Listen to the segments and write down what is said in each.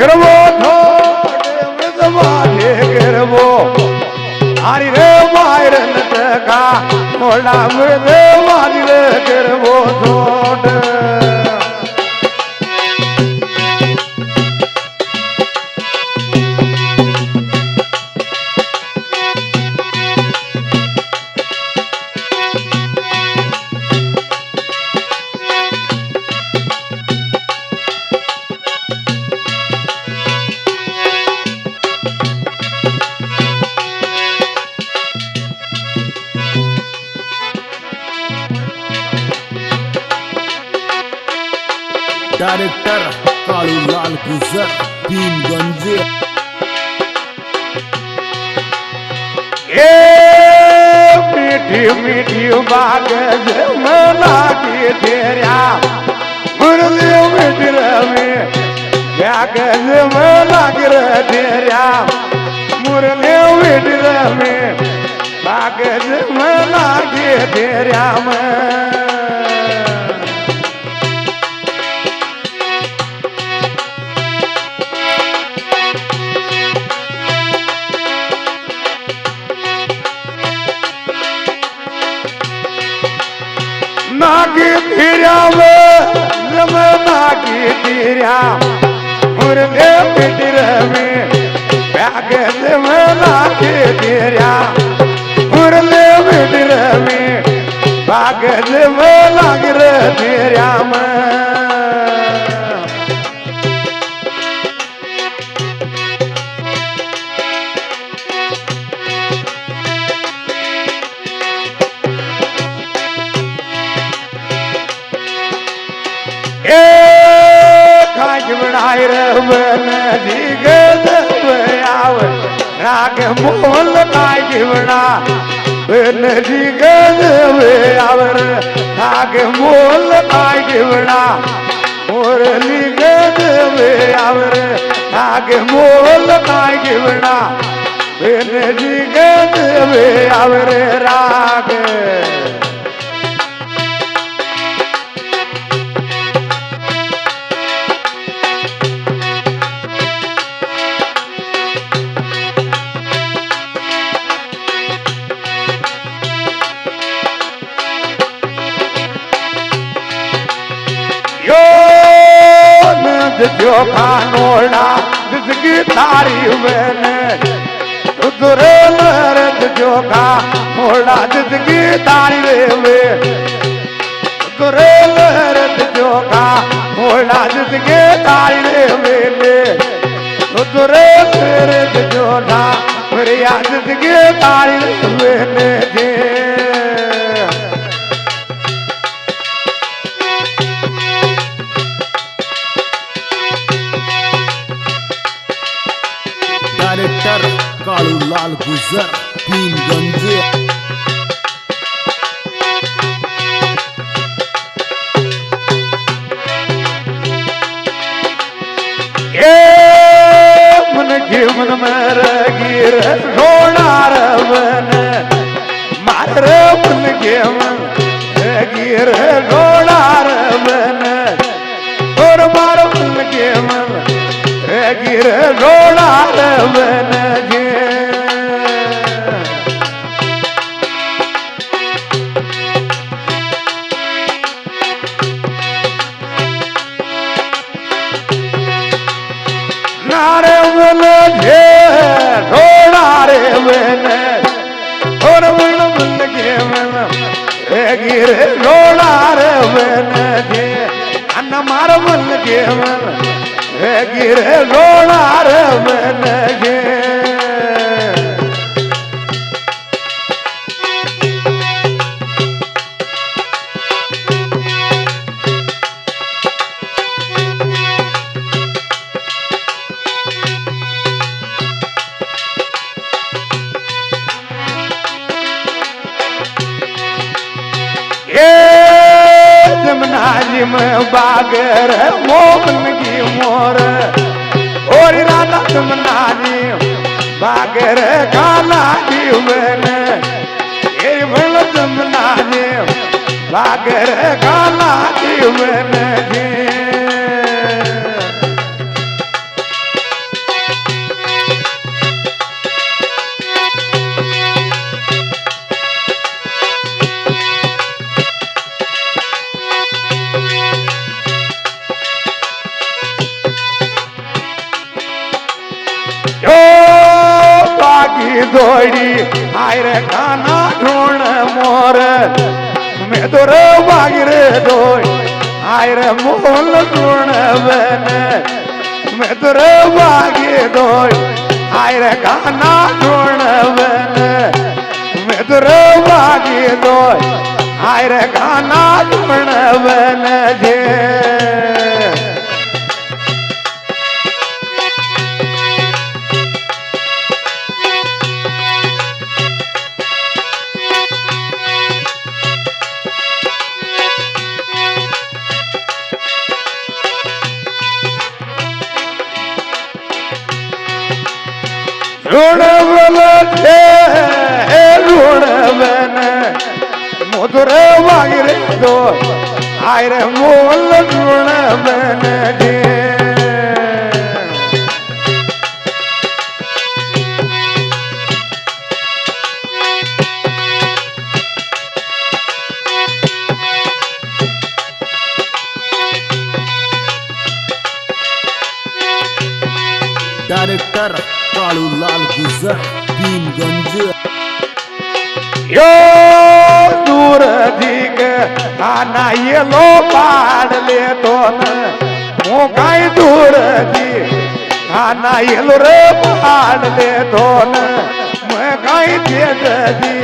करवो थोड़े माथे करवो हरी रे मायरन का मोड़ा मुझे मारी रे करवो थोड़े डायरेक्टर कालू लाल गुजर भीमगंज मीठी मीठी बाग जमना की तेरा मुरली मिटर में बाग जमना गिर तेरा मुरली मिटर में बाग जमना की तेरा में नागी तेरा नागी तेरा मुरले मिटर में बैग में नागी तेरा मुरले मिटर में बाग में लाग रे तेरा बनाए रवन दिगद आव राग मोल काज बना बन दिगद आवर राग मोल काज बना मोरली गद आवर राग मोल काज बना बन दिगद आवर राग जो खानोड़ा जिसकी तारी मैंने उधरे लहरत जो खानोड़ा जिसकी तारी में उधरे लहरत जो खानोड़ा जिसकी तारी में उधरे लहरत जो ना मेरी याद जिसकी तारी में डायरेक्टर कालू लाल गुजर भीमगंज मन जीवन में गिर रोना रवन मार मन के मन गिर रोना रवन और मार मन के मन गिर रोना रवन नारे मन घे रोना रे मन और मन मन के मन गिर रोना रवन अन्न मार मन के मन गिर रोना रवन जमनाजी में बागर मोहन की मोर और राधा जमनाजी बागर काला जीवन ये बल जमनाजी बागर काला जीवन बागी दौड़ी आय रे काना ढूंढ मोर मैं तो रे बागी रे दौड़ी आय रे मोल ढूंढ बन मैं तो रे बागी दौड़ी आय रे काना ढूंढ बन मैं तो रे बागी दौड़ी आय रे काना ढूंढ बन जे ऋणवन ऋणवन मधुर वागिरे दो आय रे मोल ऋणवन जे डायरेक्टर कालूलाल गुजर भीमगंज यो दूर दिग आना ये लो पाड़ ले तो न मोकाई दूर दी आना ये लो रे पाड़ ले तो न मोकाई देग दी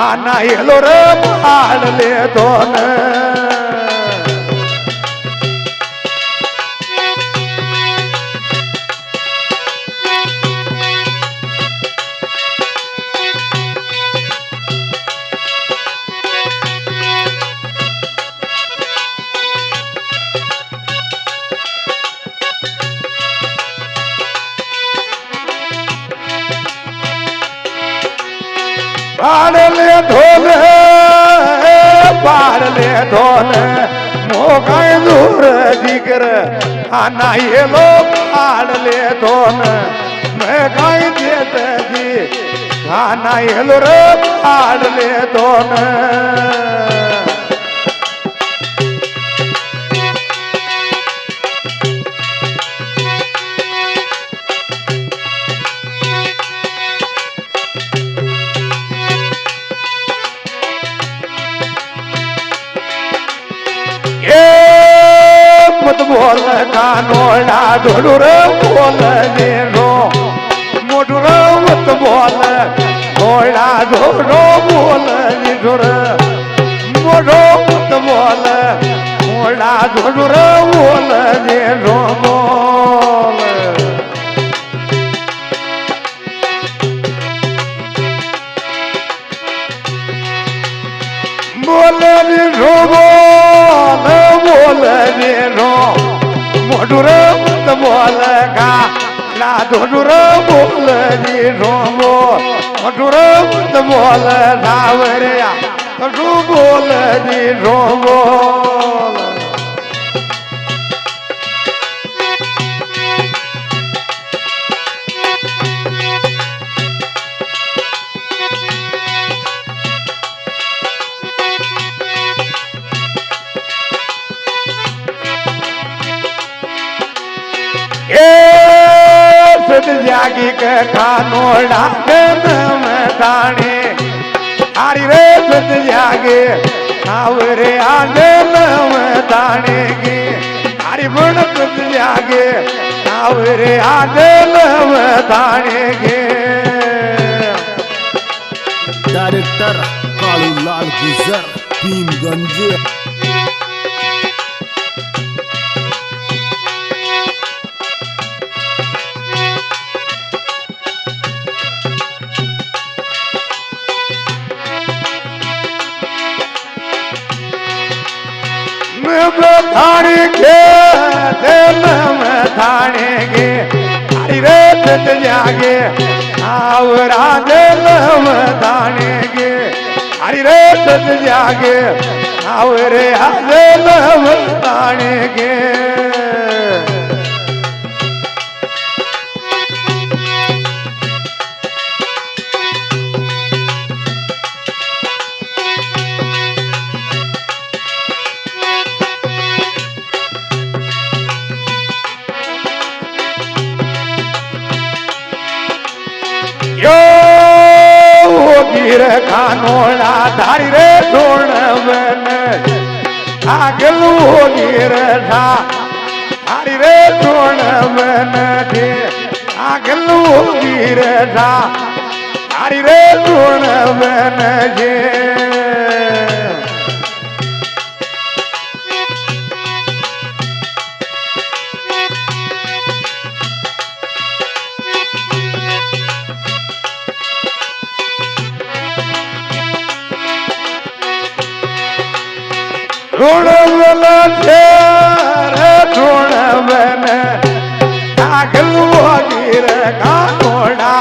आना ये लो रे पाड़ ले तो न पाड़ले धोल मोकाई दूर दिगर आना ये लो पाड़ले धोल मैं गाई देत दी आना ये लो रे पाड़ले धोल मत बोल कानोड़ा ढोलुर बोल ने रो मोटुर मत बोल घोड़ा ढोलो बोल ने ढोर मोटो मत बोल घोड़ा ढोलुर बोल ने रो बोल बोल ने रो बोल ने रो मोटुर मत बोल का ला धोडुर बोल ने रो मोटुर मत बोल रावरिया धोडु बोल ने रो बोल जागी के खानोड़ा नम ताने आरी रे सत जागे आवरे आगे नम ताने की आरी बण सत जागे आवरे आगे नम ताने के डायरेक्टर कालूलाल गुजर भीमगंज थाने के नम थाने के हरी रे सत जागे आवरा नम थाने के हरी रे सत जागे आवरे आगे नम थाने के यो गिर कानोड़ा धारी रे ढोण बन आगल गिर धारी रे ढोण बन दे आगल गिर धारी रे ढोण बन जे ढूंढ बन आगल गिर का घोड़ा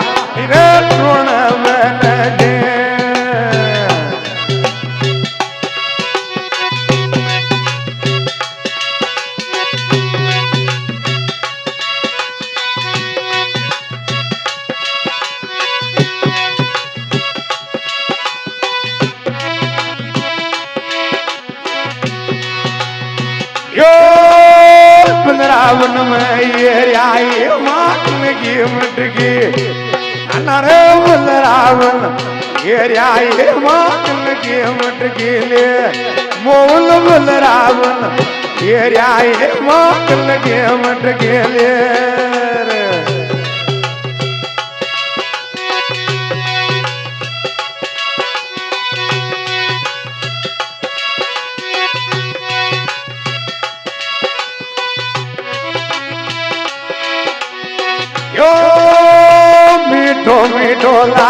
रे ढूंढ बन दे यो वृंदावन में ये आई मातन की मटकी अनरे वृंदावन ये आई मातन की मटकी ले मोल वृंदावन ये आई मातन की मटकी ले यो मीठो मीठो ला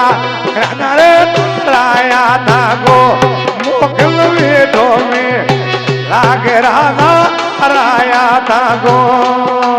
रे राया था गो मोगल मीठो में लाग राधा राया था गो